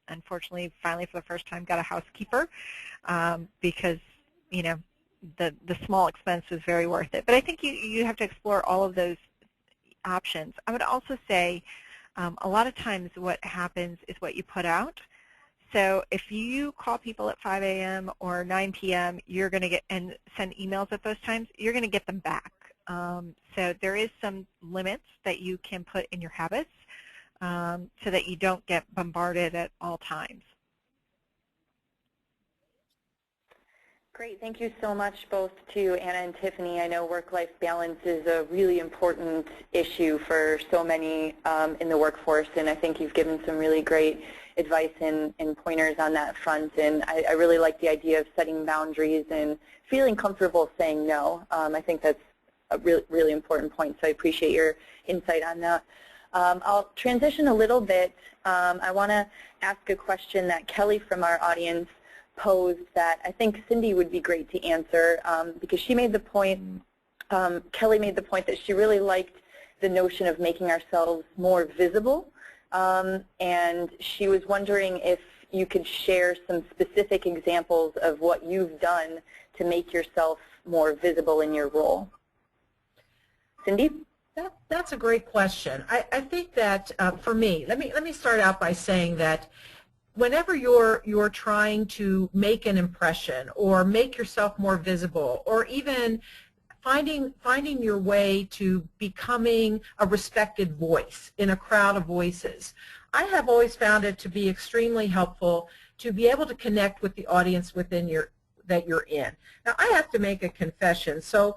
unfortunately, finally for the first time got a housekeeper because, the small expense was very worth it. But I think you have to explore all of those options. I would also say a lot of times what happens is what you put out. So if you call people at 5 a.m. or 9 p.m., you're going to get and send emails at those times, you're going to get them back. So there is some limits that you can put in your habits so that you don't get bombarded at all times. Great. Thank you so much both to Anna and Tiffany. I know work-life balance is a really important issue for so many in the workforce, and I think you've given some really great advice and pointers on that front. And I really like the idea of setting boundaries and feeling comfortable saying no. I think that's a really important point, so I appreciate your insight on that. I'll transition a little bit. I want to ask a question that Kelly from our audience posed that I think Cindy would be great to answer because she made the point, Kelly made the point that she really liked the notion of making ourselves more visible, and she was wondering if you could share some specific examples of what you've done to make yourself more visible in your role. Cindy? That's a great question. I think that for me, let me start out by saying that whenever you're trying to make an impression or make yourself more visible, or even finding your way to becoming a respected voice in a crowd of voices, I have always found it to be extremely helpful to be able to connect with the audience that you're in. Now, I have to make a confession. So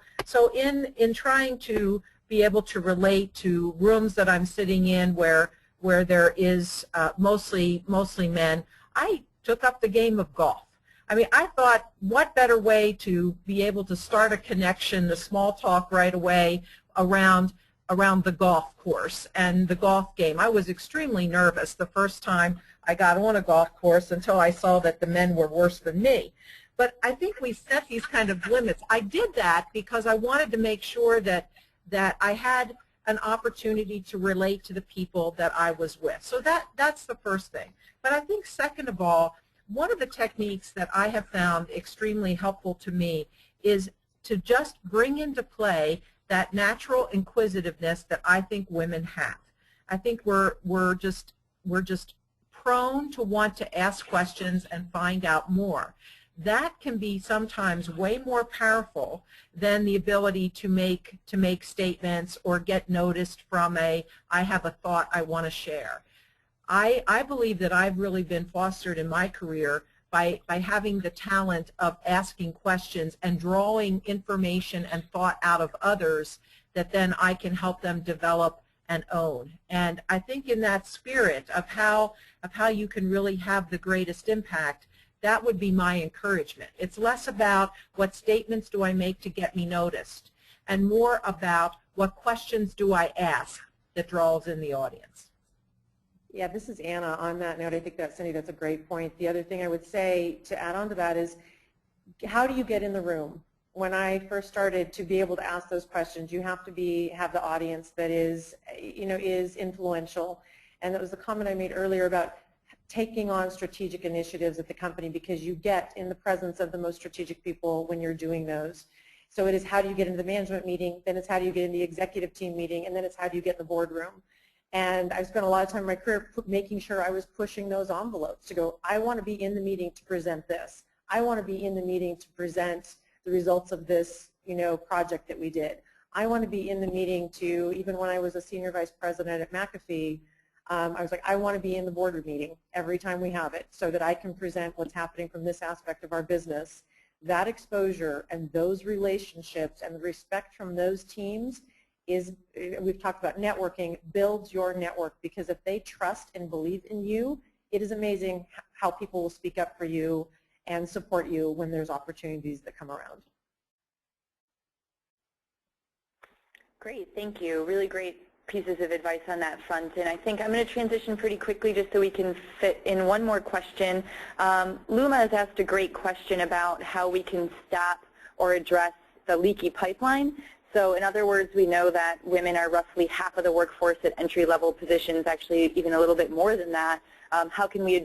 in trying to be able to relate to rooms that I'm sitting in where there is mostly men, I took up the game of golf. I mean, I thought, what better way to be able to start a connection, the small talk right away around the golf course and the golf game. I was extremely nervous the first time I got on a golf course until I saw that the men were worse than me. But I think we set these kind of limits. I did that because I wanted to make sure that I had an opportunity to relate to the people that I was with. So that's the first thing. But I think second of all, one of the techniques that I have found extremely helpful to me is to just bring into play that natural inquisitiveness that I think women have. I think we're just prone to want to ask questions and find out more. That can be sometimes way more powerful than the ability to make statements or get noticed from I have a thought I want to share. I believe that I've really been fostered in my career by having the talent of asking questions and drawing information and thought out of others that then I can help them develop and own. And I think in that spirit of how you can really have the greatest impact, that would be my encouragement. It's less about what statements do I make to get me noticed and more about what questions do I ask that draws in the audience. Yeah, this is Anna. On that note, I think that, Cindy, that's a great point. The other thing I would say to add on to that is, how do you get in the room? When I first started to be able to ask those questions, you have to have the audience that is influential. And that was the comment I made earlier about taking on strategic initiatives at the company, because you get in the presence of the most strategic people when you're doing those. So it is, how do you get into the management meeting, then it's how do you get in the executive team meeting, and then it's how do you get in the boardroom. And I've spent a lot of time in my career making sure I was pushing those envelopes to go, I want to be in the meeting to present this. I want to be in the meeting to present the results of this project that we did. I want to be in the meeting to, even when I was a senior vice president at McAfee, I was like, I want to be in the board meeting every time we have it so that I can present what's happening from this aspect of our business that exposure and those relationships and the respect from those teams is, we've talked about networking, builds your network, because if they trust and believe in you, it is amazing how people will speak up for you and support you when there's opportunities that come around. Great, thank you. Really great pieces of advice on that front. And I think I'm going to transition pretty quickly just so we can fit in one more question. Luma has asked a great question about how we can stop or address the leaky pipeline. So in other words, we know that women are roughly half of the workforce at entry-level positions, actually even a little bit more than that. How can we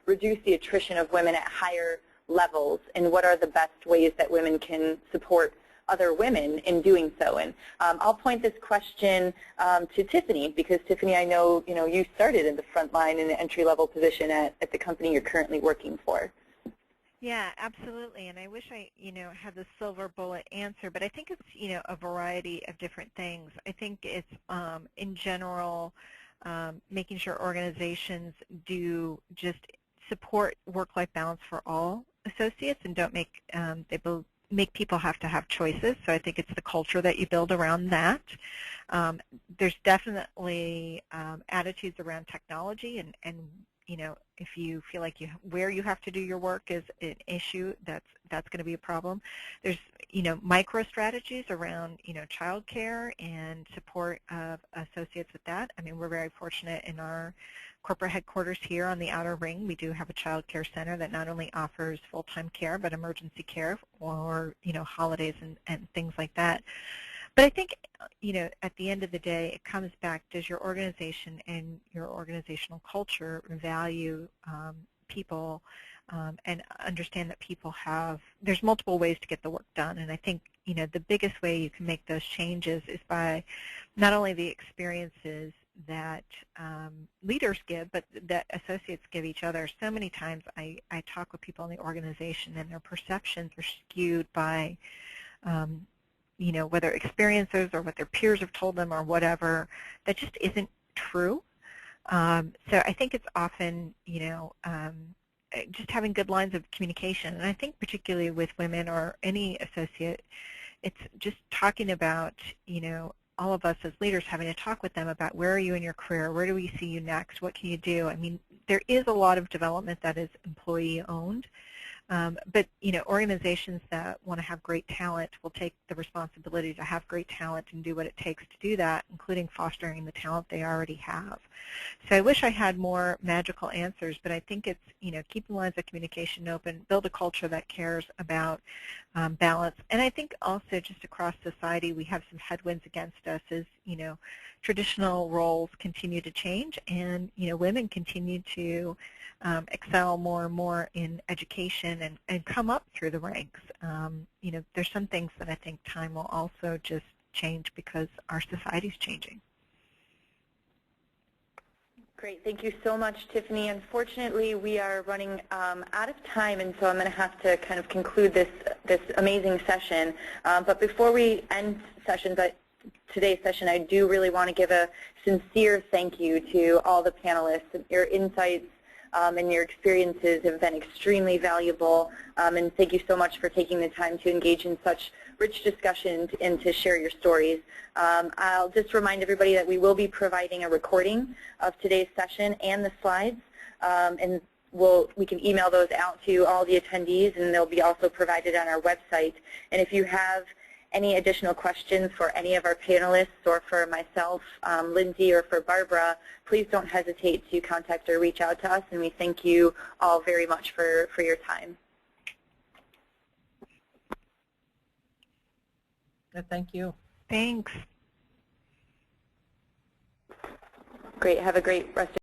reduce the attrition of women at higher levels, and what are the best ways that women can support other women in doing so? And I'll point this question to Tiffany, because Tiffany, I know you started in the front line in an entry-level position at the company you're currently working for. Yeah, absolutely. And I wish I, had the silver bullet answer, but I think it's, a variety of different things. I think it's, in general, making sure organizations do just support work-life balance for all associates and don't make people have to have choices. So I think it's the culture that you build around that. There's definitely attitudes around technology, and if you feel like where you have to do your work is an issue, that's going to be a problem. There's micro strategies around child care and support of associates with that. I mean, we're very fortunate in our corporate headquarters here on the Outer Ring. We do have a child care center that not only offers full-time care but emergency care or holidays and things like that. But I think, at the end of the day, it comes back, does your organization and your organizational culture value people and understand that people there's multiple ways to get the work done. And I think, the biggest way you can make those changes is by not only the experiences that leaders give, but that associates give each other. So many times I talk with people in the organization, and their perceptions are skewed by whether experiences or what their peers have told them or whatever, that just isn't true. So I think it's often, just having good lines of communication. And I think particularly with women or any associate, it's just talking about, all of us as leaders having to talk with them about where are you in your career, where do we see you next, what can you do? I mean, there is a lot of development that is employee-owned. But organizations that want to have great talent will take the responsibility to have great talent and do what it takes to do that, including fostering the talent they already have. So I wish I had more magical answers, but I think it's keep the lines of communication open, build a culture that cares about balance, and I think also just across society we have some headwinds against us as traditional roles continue to change, and women continue to excel more and more in education and come up through the ranks. There's some things that I think time will also just change because our society's changing. Great, thank you so much, Tiffany. Unfortunately, we are running out of time, and so I'm going to have to kind of conclude this amazing session. But before we end today's session, I do really want to give a sincere thank you to all the panelists. Your insights and your experiences have been extremely valuable, and thank you so much for taking the time to engage in such rich discussions and to share your stories. I'll just remind everybody that we will be providing a recording of today's session and the slides, and we can email those out to all the attendees, and they'll be also provided on our website. And if you have any additional questions for any of our panelists or for myself, Lindsey, or for Barbara, please don't hesitate to contact or reach out to us, and we thank you all very much for your time. Thank you. Thanks. Great. Have a great rest of